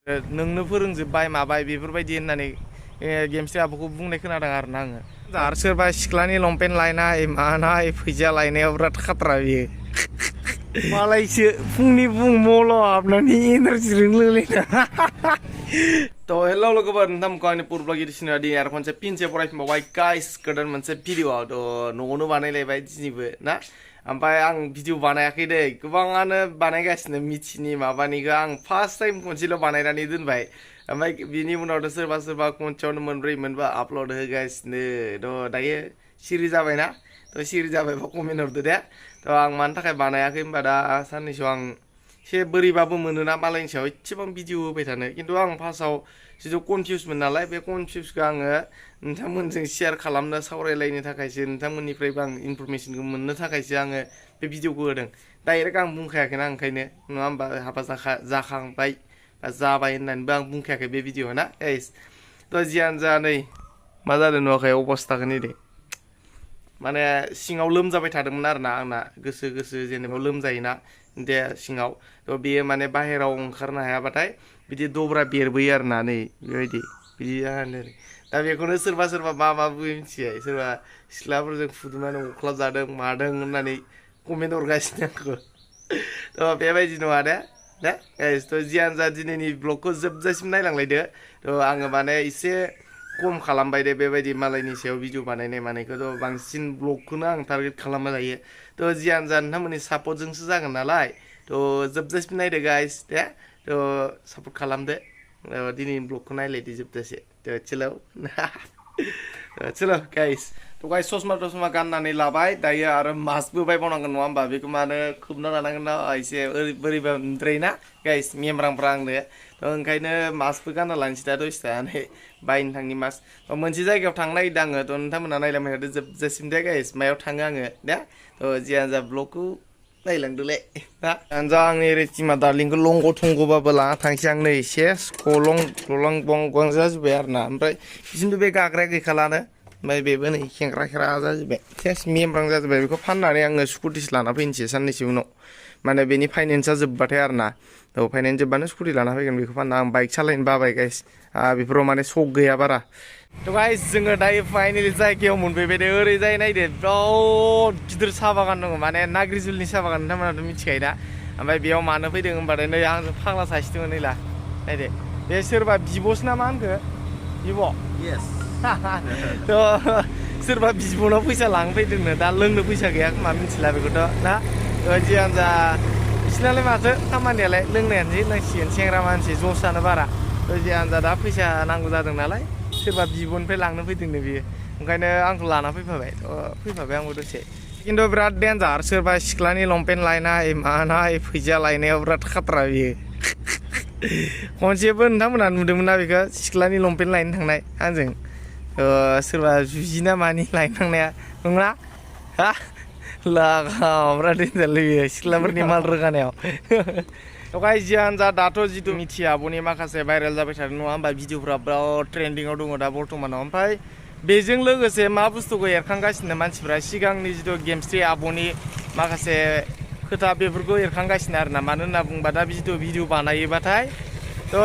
नोंनो फोरोंजोबबाय माबाय बेफोरबायदि होननानै गेमस्रि आब'खौ बुंनाय खोनादों आरोना आङो। आरो सोरबा सिख्लानि लंपेन्ट लायनाय मानाय फैसा लायनायाव बिराद खाथ्रा बियो। मालायसो फुंनि मल' हाबनानै एनार्जि लोंलायना। तो हेल' लोगोफोर नोंथांमोनखौ आंनि पुरब्लग एडिशनाव दिनै आरो खनसे फिनसे फरायफिनबावबाय गाइस गोदान मोनसे भिडिअ'आव थ' न'आवनो बानायलायबाय दिनैबो ना। ओमफ्राय आं भिडिअ बानायाखै दै, गोबाङानो बानायगासिनो मिथिनि माबानिखौ आं फार्स्ट टाइम खनसेल' बानायनानै दोनबाय। ओमफ्राय बिनि उनावथ' सोरबा सोरबा खनसेयावनो मोनब्रै मोनबा आपल'ड होगासिनो थ' दायो सिरि जाबायना। थ' सिरि जाबायबा कमेन्ट हरदो दे। थ' आं मानि थाखाय बानायाखै होनबा दा साननैसोआव आं एसे बोरैबाबो मोनोना मालायनि सायाव एसेबां भिडिअ होबाय थानो। खिन्थु आं फार्स्टआव जिथु कनफिउसमोन नालाय बे कनफिउसखौ आङो नोंथांमोनजों शेयार खालामनो सावरायलायनो थाखायसो नोंथांमोननिफ्रायबो आं इनफरमेसनखौ मोननो थाखायसो आङो बे भिडिअखौ होदों। डाइरेक्ट आं बुंखायाखैना ओंखायनो नङा होमबा हाबा जाखांबाय बा जाबाय होननानैबो आं बुंखायाखै बे भिडिअ ना गाइस। थ' जियानो जा नै मा जादों नुवाखै अबस्थाखौ नै दे। माने सिङाव लोमजाबाय थादोंमोन आरोना आंना गोसो जेनेबा लोमजायोना दे सिङाव। थ' बेयो माने बाहेराव ओंखारनो हायाबाथाय बिदि दब्रा बेरबोयो आरोना नै बेबायदि बिदि जानानै। दा बेखौनो सोरबा सोरबा मा मिथियो, सोरबा सिख्लाफोरजों फुदुंनानै अख्लाब जादों मादों होननानै कमेन्ट हरगासिनो आंखौ। थ' बेबायदि नङा दे ना गाइस। थ' जियानो जा दिनैनि ब्लगखौ जोबजासिम नायलांलायदो। थ' आङो माने एसे खम खालामबाय दे बेबायदि मालायनि सायाव भिडिअ बानायनाय मानायखौथ' बांसिन ब्लगखौनो आं टारगेट खालामबाय थायो। थ' जियानो जा नोंथांमोननि सापर्टजोंसो जागोन नालाय। थ' जोबजासिम नायदो गाइस दे। थ' सापर्ट खालामदो। दिनैनि ब्लगखौ नायलायदो जोबजासे। थ' चलो गाइस। थ' गाइस ससमा टसमा गाननानै लाबाय दायो आरो मास्कबो बायबावनांगोन नङा होमबा, बेखौ मानो खोबना लानांगोन ना एसे बोरैबा नुद्रायोना गाइस मेमब्रांब्रा आंनो। थ' ओंखायनो मास्कबो गानना लानोसै दा दसे थानानै बायनो थांनि मास्क। मोनसे जायगायाव थांनो नागिरदों आङो। थ' नोंथांमोना नायलांबाय थादो जोबजासिम दे गाइस मायाव थाङो आङो दे। थ' जियानो जा ब्लगखौ नायलांदोलाय दा। जा आंनि रेटिमा दार्लिंखौ लंग' थंग'बाबो लाना थांसै आं नै सेस गलं बं जाजोब्बाय आरोना। ओमफ्राय बिदिनो बे गाग्राया गैखालानो। ओमफ्राय बेबो नै खेंख्रा जाजोब्बाय सेस मेमब्रां जाजोब्बाय। बेखौ फाननानै आङो स्कुटिसो लाना फैनोसै साननैसो उनाव। माने बेनि फाइनेन्सआ जोबबाथाय आरोना। थ' फाइनेन्स जोबबानो स्कुटि लाना फैगोन बेखौ फानना। आं बाइक सालायनो बाबाय गाइस। बेफोराव माने सक गैया बारा। थ' गाइस जोङो दायो फाइनेलि जायगायाव मोनफैबाय दे। ओरैजाय नायदो बिराद गिदिर साहा बागान दङ, माने नाग्रिजुलनि साहा बागान नोंथांमोनाथ' मिथिखायो दा। ओमफ्राय बेयाव मानो फैदों होनबाथाय नै आंजों फाग्ला सासे दङ नै ला नायदो। बे सोरबा बिब'सो ना मा होनखो बिब'? Yes. थ' सोरबा बिब'नाव फैसा लांनो फैदोंनो, दा लोंनो फैसा गैया खोमा मिथिला बेखौथ' ना। थ' जियानो जा बिसिनालाय माथो खामानियालाय लोंनायानोसै होननांसिगोन, सेंग्रा मानसि जसानो बारा। थ' जियानो जा दा फैसा नांगौ जादों नालाय सोरबा बिब'निफ्राय लांनो फैदोंनो बियो, ओंखायनो आंखौ लाना फैफाबाय। फैफाबाय आंबो दसे। खिन्थु बिराद डेन्जार सोरबा सिख्लानि लंपेन्ट लायनाय मानाय फैसा लायनायाव बिराद खाथ्रा बियो। खनसेबो नोंथांमोनहा नुदोंमोन ना बेखौ सिख्लानि लंपेन्ट लायनो थांनाय आंजों। सोरबा जुजिना मानि लायनो थांनाया नङा हा लागाव बिराद डेन्जारलै बियो सिख्लाफोरनि माल रोगानायाव। ओमफ्राय जियानो जा दाथ' जिथु मिथिया आब'नि माखासे भाइरेल जाबाय थादों नङा होमबा, भिडिअफ्रा बिराद ट्रेन्डिङाव दङ दा बर्थमानाव। ओमफ्राय बेजों लोगोसे मा बुस्थुखौ एरखांगासिनो मानसिफ्रा सिगांनि जिथु गेमस्रि आब'नि माखासे खोथा बेफोरखौ एरखांगासिनो आरोना। मानो होनना बुङोबा दा जिथु भिडिअ बानायोबाथाय थ'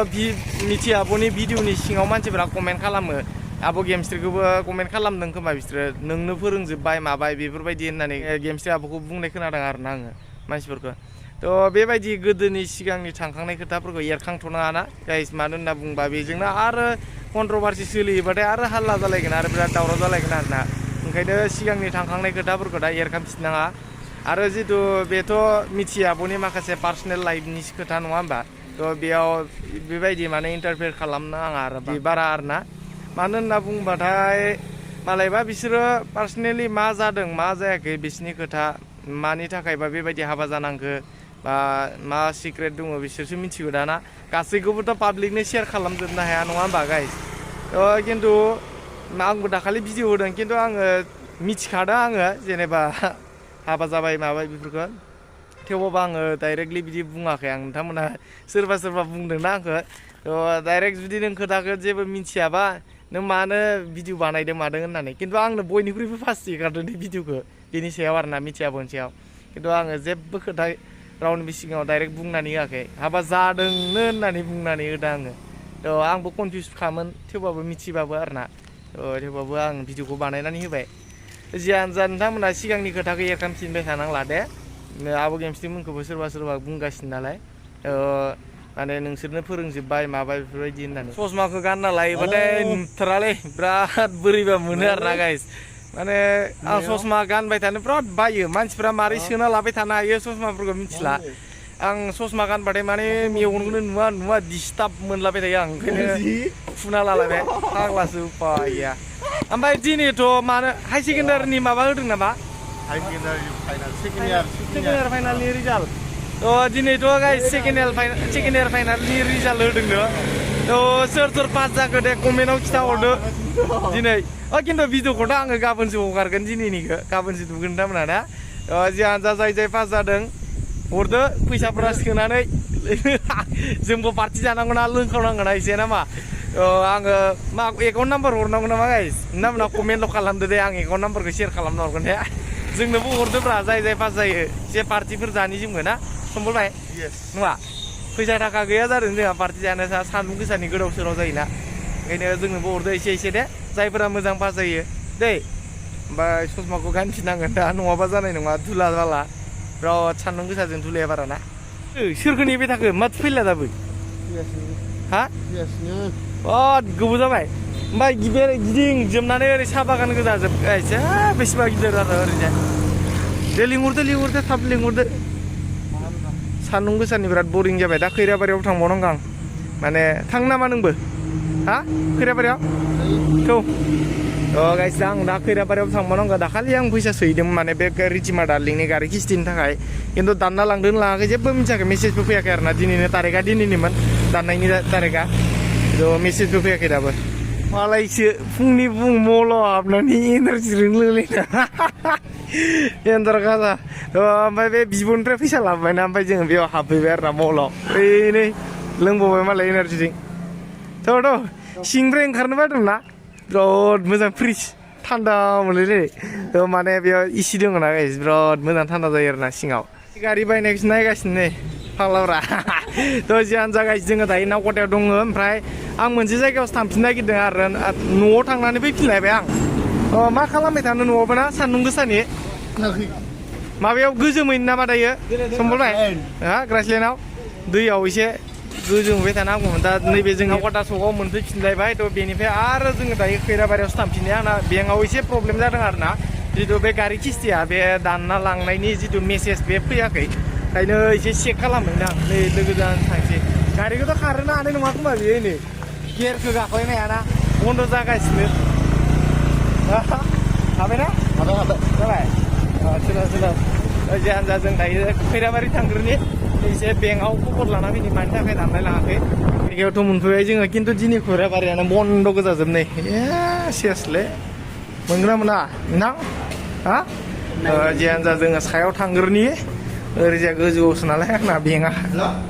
मिथि आब'नि भिडिअनि सिङाव मानसिफ्रा कमेन्ट खालामो। आब' गेमस्रिखौबो कमेन्ट खालामदों खोमा बिसोरो, नोंनो फोरोंजोबबाय माबाय बेफोरबायदि होननानै गेमस्रि आब'खौ बुंनाय खोनादों आरोना आङो मानसिफोरखौ। थ' बेबायदि गोदोनि सिगांनि थांखांनाय खोथाफोरखौ एरखांथ'नाङा ना गाइस। मानो होनना बुङोबा बेजोंनो आरो कन्ट्रभारसि सोलियोबाथाय आरो हाल्ला जालायगोन आरो बिराद दावराव जालायगोन आरोना। ओंखायनो सिगांनि थांखांनाय खोथाफोरखौ दा एरखांफिननाङा। आरो जिथु बेथ' मिथि आब'नि माखासे पार्सनेल लाइफनि खोथा नङा होमबा, थ' बेयाव बेबायदि माने इन्टारफेयार खालामनो नाङा आरो बारा आरोना। मानो होनना बुङोबाथाय मालायबा बिसोरो पार्सनेलि मा जादों मा जायाखै बिसोरनि खोथा, मानि थाखायबा बेबायदि हाबा जानांगौ बा मा सिक्रेट दङ बिसोरसो मिथिगौ दाना। गासैखौबोथ' पाब्लिकनो सेयार खालामजोबनो हाया नङा होमबा गाइस। खिन्थु आंबो दाखालि भिडिअ होदों, खिन्थु आङो मिथिखादों आङो जेनेबा हाबा जाबाय माबाय बेफोरखौ। थेवबाबो आङो डाइरेक्टलि बिदि बुङाखै आं। नोंथांमोना सोरबा बुंदोंना आंखौ। थ' डाइरेक्ट जुदि नों खोथाखौ जेबो मिथियाबा नों मानो भिडिअ बानायदों मादों होननानै। खिन्थु आंनो बयनिख्रुइबो फार्स्ट एगारदों बे भिडिअखौ बेनि सायाव आरोना मिथि आब'नि सायाव। खिन्थु आङो जेबो खोथा रावनिबो सिगाङाव डाइरेक्ट बुंनानै होआखै हाबा जादोंनो होननानै बुंनानै होदों आङो आंबो कनफिउस खामोन थेवबाबो मिथिबाबो आरोना थेवबाबो आं भिडिअखौ बानायनानै होबाय जियानो जा नोंथांमोना सिगांनि खोथाखौ एरखांफिनबाय थानांला दे आब' गेमस्रि मोनखौबो सोरबा सोरबा बुंगासिनो नालाय माने नोंसोरनो फोरोंजोब्बाय माबाय बेफोरबायदि होननानै ससमाखौ गानना लायोबाथाय नुथारालै बिराद बोरैबा मोनो आरोना गाइस माने आं ससमा गानबाय थानो बिराद बायो मानसिफ्रा मारै सोना लाबाय थानो हायो ससमाफोरखौ मिथिला आं ससमा गानबाथाय माने मेगनखौनो नुवा डिस्टार्ब मोनलाबाय थायो आं ओंखायनो फुना लालायबाय फाग्लासो उपाय गैया ओमफ्राय दिनैथ' मानो हाई सेकेन्डारिनि माबा होदों नामा high secondary final second year फाइनालनि रिजाल्ट दिनैथ' गाइस सेकेन्ड इयार फाइनालनि रिजाल्ट होदोंनो सोर पास जाखो दे कमेन्टआव खिथाहरदो दिनै खिन्थु भिडिअखौथ' आङो गाबोनसो हगारगोन दिनैनिखौ गाबोनसो नुगोन नोंथांमोना ना जियानो जा जाय पास जादों हरदो फैसाफोरा सोनानै जोंबो पार्टि जानांगौ ना लोंखावनांगौ ना एसे नामा आङो मा एकाउन्ट नाम्बार हरनांगौ नामा गाइस नोंथांमोना कमेन्टल' खालामदो दे आं एकाउन्ट नाम्बारखौ सेयार खालामना हरगोन दे जोंनोबो हरदोब्रा जाय पास जायो एसे पार्टिफोर जानि जोंबो ना सम्बलबाय नङा फैसा थाखा गैया जादों जोंहा पार्टि जानो सान्दुं गोसानि गोदाव सोराव जायोना ओंखायनो जोंनोबो हरदो एसे दे जायफोरा मोजां पास जायो दै ओमफ्राय ससमाखौ गानफिननांगोन दा नङाबा जानाय नङा धुला जाला बिराद सान्दुं गोसाजों धुलाया बारा ना सोरखौ नेबाय थाखो माथो फैला दाबो हा गोबाव जाबाय ओमफ्राय गिदिंजोबनानै ओरै साहा बागान गोजा जोबगायसै बेसेबा गिदिर आरो ओरैजाय दे लिंहरदो थाब लिंहरदो सान्दुं गोसानि बिराद बरिं जाबाय दा खैराबारियाव थांबावनांगौ आं माने थां नामा नोंबो हा खैराबारियाव थौ गाइस आं दा खैराबारियाव थांबावनांगौ दाखालि आं फैसा सोहैदोंमोन माने बे रिचिमा डार्लिंनि गारि किस्तिनि थाखाय खिन्थु दानना लांदों लाङाखै जेबो मिथियाखै मेसेजबो फैयाखै आरोना दिनैनो तारिखआ दिनैनिमोन दाननायनि तारिखआ मेसेजबो फैयाखै दाबो मालायसो फुंनि मल हाबनानै एनार्जि लोंलायना एन्दार गाजा ओमफ्राय बे बिब'निफ्राय फैसा लाबोबायना ओमफ्राय जोङो बेयाव हाबफैबाय आरोना मलाव नै लोंबावबाय मालाय एनार्जिजों थ' सिंनिफ्राय ओंखारनो बादोंना बिराद मोजां फ्रिज थान्दा मोनलायलाय माने बेयाव इसि दङ ना गाइस बिराद मोजां थान्दा जायो आरोना सिङाव गारि बायनायखौसो नायगासिनो नै फाग्लाफ्रा थ' जियानो जा गाइस जोङो दायो नावकाटायाव दङ ओमफ्राय आं मोनसे जायगायावसो थांफिननो नागिरदों आरो न'आव थांनानै फैफिनलायबाय आं मा खालामबाय थानो न'आवबो ना सान्दुं गोसानि माबायाव गोजोमैनो नामा दायो सम्बलबाय ग्रासलेण्डआव दैयाव एसे गोजोमबाय थानो हागौमोन दा नैबे जों नावकाटा सकआव मोनफैफिनलायबाय थ' बेनिफ्राय आरो जोङो दायो खैराबारियावसो थांफिननाय आंना बेंकआव एसे प्रब्लेम जादों आरोना जितु बे गारि किस्तिया बे दानना लांनायनि जितु मेसेज बे फैयाखै ओंखायनो एसे चेक खालामबाय आं नै लोगोजों थांसै गारिखौथ' खारहोनो हानाय नङा खोमा बेयो नै गियारखौ गाखोनो हायाना बन्द' जागासिनो हाबायना जाबाय जियानो जा जों दायो खैराबारि थांग्रोनि एसे बेंकआव खबर लाना फैनि मानि थाखाय दाननाय लाङाखै जायगायावथ' मोनफैबाय जोङो खिन्थु दिनै खैराबारियानो बन्द' गोजा जोबनाय सेसलै मोनगोन ना मोना नोंथां हा जियानो जा जोङो सायाव थांग्रोनि ओरैजाय गोजौआवसो नालाय आंना बेंकआ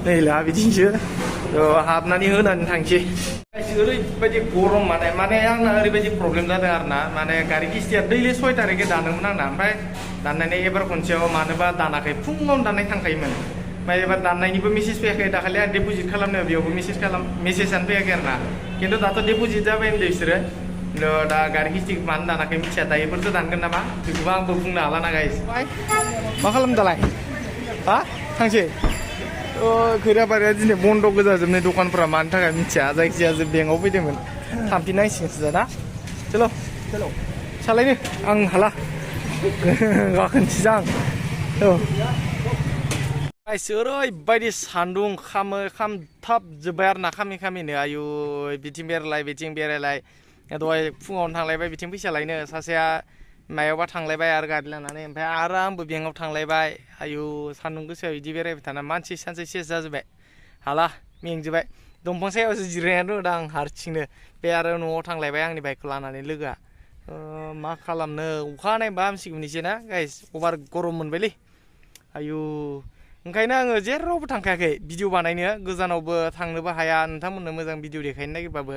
नैला बिदिसो हाबनानै होनानै थांसै ओरैबायदि गरम माने आंना ओरैबायदि प्रब्लेम जादों आरोना माने गारि किस्तिया दैलि 6 तारिखे दानोमोन आंना ओमफ्राय दाननानै एबार खनसेयाव मानोबा दानाखै फुङावनो दाननाय थांखायोमोन ओमफ्राय एबार दाननायनिबो मेसेज फैयाखै दाखालि आं डिप'जिट खालामनायाव बेयावबो मेसेजानो फैयाखै आरोना खिन्थु दाथ' डिप'जिट जाबाय होनदों बिसोरो दा गारि किस्तिखौ मानो दानाखै मिथिया दायोफोरसो दानगोन नामा बेखौबो आंबो बुंनो हाला ना गाइस मा खालामदों दालाय हा थांसै खैराबारिया दिनै बन्द' गोजा जोबनाय दखानफोरा मानि थाखाय मिथिया जायखिजाया जों बेंकआव फैदोंमोन थांफिननांसिगोनसो दा चल' सालायनो आं हाला गाखोनोसै आं गाइस ओरैबायदि सान्दुं खामथाबजोब्बाय आरो ना खामिनो आयु बिथिं बेरायलाय दहाय फुङावनो थांलायबाय बिथिं फैसा लायनो सासेया मायावबा थांलायबाय आरो गारि लानानै ओमफ्राय आरो आंबो बेंकआव थांलायबाय आयु सान्दुं गोसायाव बिदि बेरायबाय थाना सानसे सेस जाजोब्बाय हाला मेंजोब्बाय दंफां सायावसो जिरायनानै दं आं हारसिंनो बे आरो न'आव थांलायबाय आंनि बाइकखौ लानानै लोगोआ मा खालामनो अखा हानायबा हामसिगौमोन एसे ना गाइस अभार गरम मोनबायलै आयु ओंखायनो आङो जेरावबो थांखायाखै भिडिअ बानायनो गोजानावबो थांनोबो हाया नोंथांमोननो मोजां भिडिअ देखायनो नागिरबाबो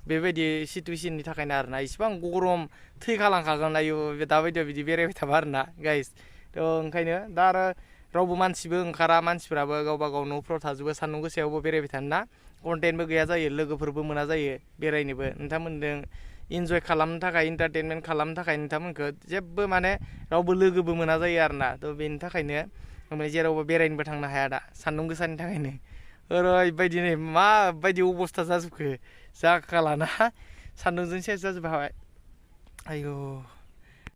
बेबायदि सिटुवेसननि थाखायनो आरोना इसिबां गरम थैखालांखागोन आयु दाबायदियाव बिदि बेरायबाय थाबा आरोना गाइस थ' ओंखायनो दा आरो रावबो मानसिबो ओंखारा मानसिफोराबो गावबा गाव न'फ्राव थाजोबो सान्दुं गोसायावबो बेरायबाय थानोना कन्टेन्टबो गैया जायो लोगोफोरबो मोना जायो बेरायनोबो नोंथांमोनजों इन्जय खालामनो थाखाय इन्टारटेनमेन्ट खालामनो थाखाय नोंथांमोनखौ जेबो माने रावबो लोगोबो मोना जायो आरोना थ' बेनि थाखायनो ओमफ्राय जेरावबो बेरायनोबो थांनो हाया दा सान्दुं गोसानि थाखायनो ओरैबायदि नै माबायदि अबस्था जाजोबखो जाखालाना सान्दुंजों सेस जाजोबबाय आयौ